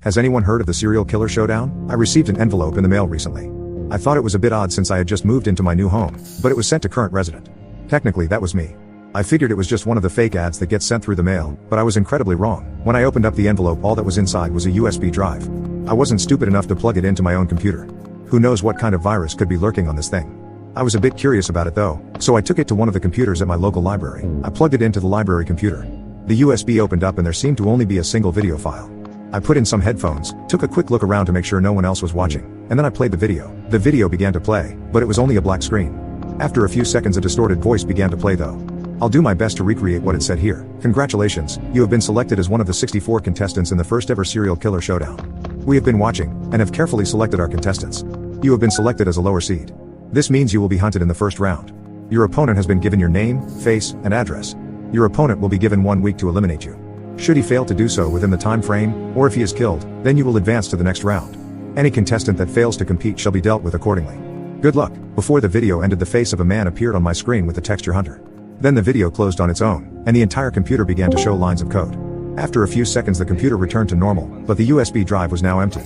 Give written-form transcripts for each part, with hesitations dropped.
Has anyone heard of the serial killer showdown? I received an envelope in the mail recently. I thought it was a bit odd since I had just moved into my new home, but it was sent to current resident. Technically that was me. I figured it was just one of the fake ads that gets sent through the mail, but I was incredibly wrong. When I opened up the envelope, all that was inside was a USB drive. I wasn't stupid enough to plug it into my own computer. Who knows what kind of virus could be lurking on this thing. I was a bit curious about it though, so I took it to one of the computers at my local library. I plugged it into the library computer. The USB opened up and there seemed to only be a single video file. I put in some headphones, took a quick look around to make sure no one else was watching, and then I played the video. The video began to play, but it was only a black screen. After a few seconds a distorted voice began to play though. I'll do my best to recreate what it said here. Congratulations, you have been selected as one of the 64 contestants in the first ever serial killer showdown. We have been watching, and have carefully selected our contestants. You have been selected as a lower seed. This means you will be hunted in the first round. Your opponent has been given your name, face, and address. Your opponent will be given 1 week to eliminate you. Should he fail to do so within the time frame, or if he is killed, then you will advance to the next round. Any contestant that fails to compete shall be dealt with accordingly. Good luck. Before the video ended, the face of a man appeared on my screen with the text "Your Hunter." Then the video closed on its own, and the entire computer began to show lines of code. After a few seconds the computer returned to normal, but the USB drive was now empty.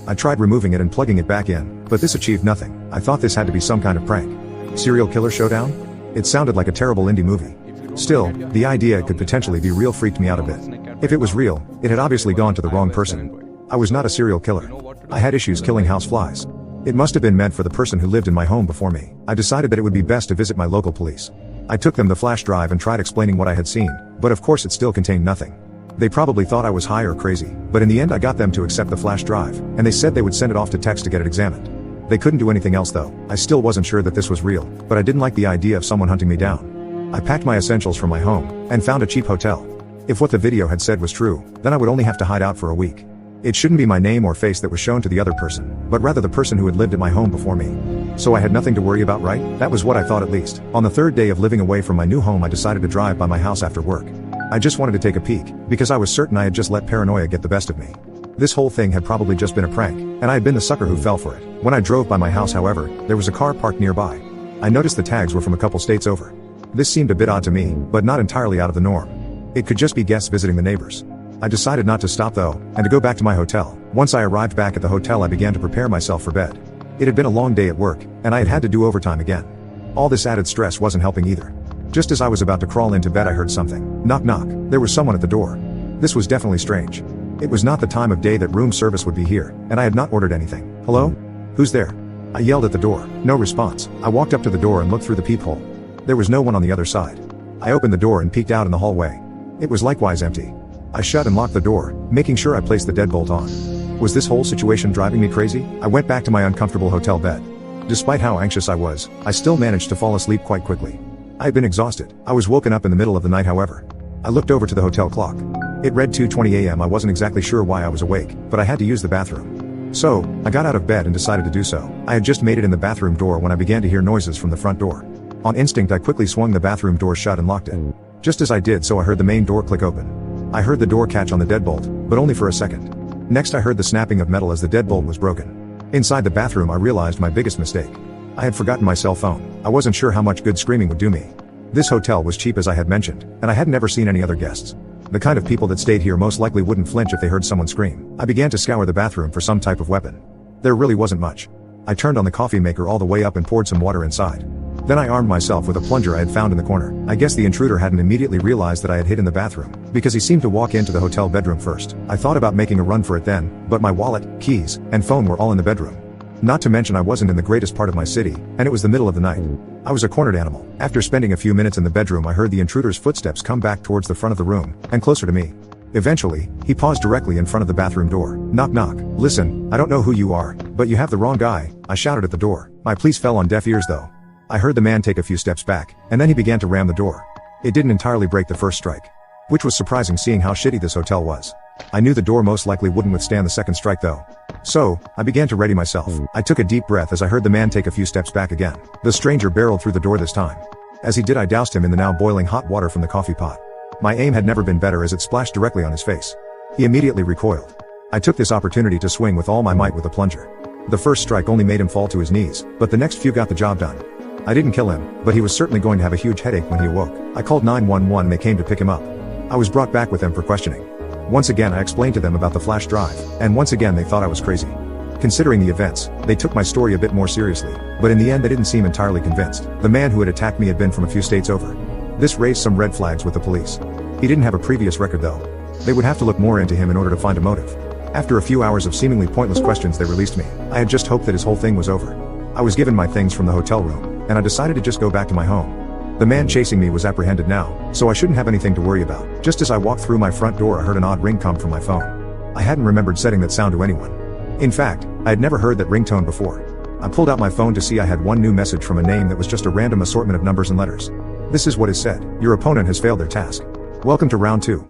I tried removing it and plugging it back in, but this achieved nothing. I thought this had to be some kind of prank. Serial killer showdown? It sounded like a terrible indie movie. Still, the idea it could potentially be real freaked me out a bit. If it was real, it had obviously gone to the wrong person. I was not a serial killer. I had issues killing houseflies. It must have been meant for the person who lived in my home before me. I decided that it would be best to visit my local police. I took them the flash drive and tried explaining what I had seen, but of course it still contained nothing. They probably thought I was high or crazy, but in the end I got them to accept the flash drive, and they said they would send it off to text to get it examined. They couldn't do anything else though. I still wasn't sure that this was real, but I didn't like the idea of someone hunting me down. I packed my essentials from my home, and found a cheap hotel. If what the video had said was true, then I would only have to hide out for a week. It shouldn't be my name or face that was shown to the other person, but rather the person who had lived at my home before me. So I had nothing to worry about, right? That was what I thought at least. On the third day of living away from my new home I decided to drive by my house after work. I just wanted to take a peek, because I was certain I had just let paranoia get the best of me. This whole thing had probably just been a prank, and I had been the sucker who fell for it. When I drove by my house however, there was a car parked nearby. I noticed the tags were from a couple states over. This seemed a bit odd to me, but not entirely out of the norm. It could just be guests visiting the neighbors. I decided not to stop though, and to go back to my hotel. Once I arrived back at the hotel I began to prepare myself for bed. It had been a long day at work, and I had had to do overtime again. All this added stress wasn't helping either. Just as I was about to crawl into bed I heard something. Knock knock. There was someone at the door. This was definitely strange. It was not the time of day that room service would be here, and I had not ordered anything. Hello? Who's there? I yelled at the door. No response. I walked up to the door and looked through the peephole. There was no one on the other side. I opened the door and peeked out in the hallway. It was likewise empty. I shut and locked the door, making sure I placed the deadbolt on. Was this whole situation driving me crazy? I went back to my uncomfortable hotel bed. Despite how anxious I was, I still managed to fall asleep quite quickly. I had been exhausted. I was woken up in the middle of the night however. I looked over to the hotel clock. It read 2:20 a.m. I wasn't exactly sure why I was awake, but I had to use the bathroom. So, I got out of bed and decided to do so. I had just made it in the bathroom door when I began to hear noises from the front door. On instinct I quickly swung the bathroom door shut and locked it. Just as I did so I heard the main door click open. I heard the door catch on the deadbolt, but only for a second. Next I heard the snapping of metal as the deadbolt was broken. Inside the bathroom I realized my biggest mistake. I had forgotten my cell phone. I wasn't sure how much good screaming would do me. This hotel was cheap as I had mentioned, and I had never seen any other guests. The kind of people that stayed here most likely wouldn't flinch if they heard someone scream. I began to scour the bathroom for some type of weapon. There really wasn't much. I turned on the coffee maker all the way up and poured some water inside. Then I armed myself with a plunger I had found in the corner. I guess the intruder hadn't immediately realized that I had hid in the bathroom, because he seemed to walk into the hotel bedroom first. I thought about making a run for it then, but my wallet, keys, and phone were all in the bedroom. Not to mention I wasn't in the greatest part of my city, and it was the middle of the night. I was a cornered animal. After spending a few minutes in the bedroom I heard the intruder's footsteps come back towards the front of the room, and closer to me. Eventually, he paused directly in front of the bathroom door. Knock knock. Listen, I don't know who you are, but you have the wrong guy, I shouted at the door. My pleas fell on deaf ears though. I heard the man take a few steps back, and then he began to ram the door. It didn't entirely break the first strike. Which was surprising seeing how shitty this hotel was. I knew the door most likely wouldn't withstand the second strike though. So, I began to ready myself. I took a deep breath as I heard the man take a few steps back again. The stranger barreled through the door this time. As he did I doused him in the now boiling hot water from the coffee pot. My aim had never been better as it splashed directly on his face. He immediately recoiled. I took this opportunity to swing with all my might with a plunger. The first strike only made him fall to his knees, but the next few got the job done. I didn't kill him, but he was certainly going to have a huge headache when he awoke. I called 911 and they came to pick him up. I was brought back with them for questioning. Once again I explained to them about the flash drive, and once again they thought I was crazy. Considering the events, they took my story a bit more seriously, but in the end they didn't seem entirely convinced. The man who had attacked me had been from a few states over. This raised some red flags with the police. He didn't have a previous record though. They would have to look more into him in order to find a motive. After a few hours of seemingly pointless questions they released me. I had just hoped that his whole thing was over. I was given my things from the hotel room, and I decided to just go back to my home. The man chasing me was apprehended now, so I shouldn't have anything to worry about. Just as I walked through my front door I heard an odd ring come from my phone. I hadn't remembered setting that sound to anyone. In fact, I had never heard that ringtone before. I pulled out my phone to see I had one new message from a name that was just a random assortment of numbers and letters. This is what is said: your opponent has failed their task. Welcome to round 2.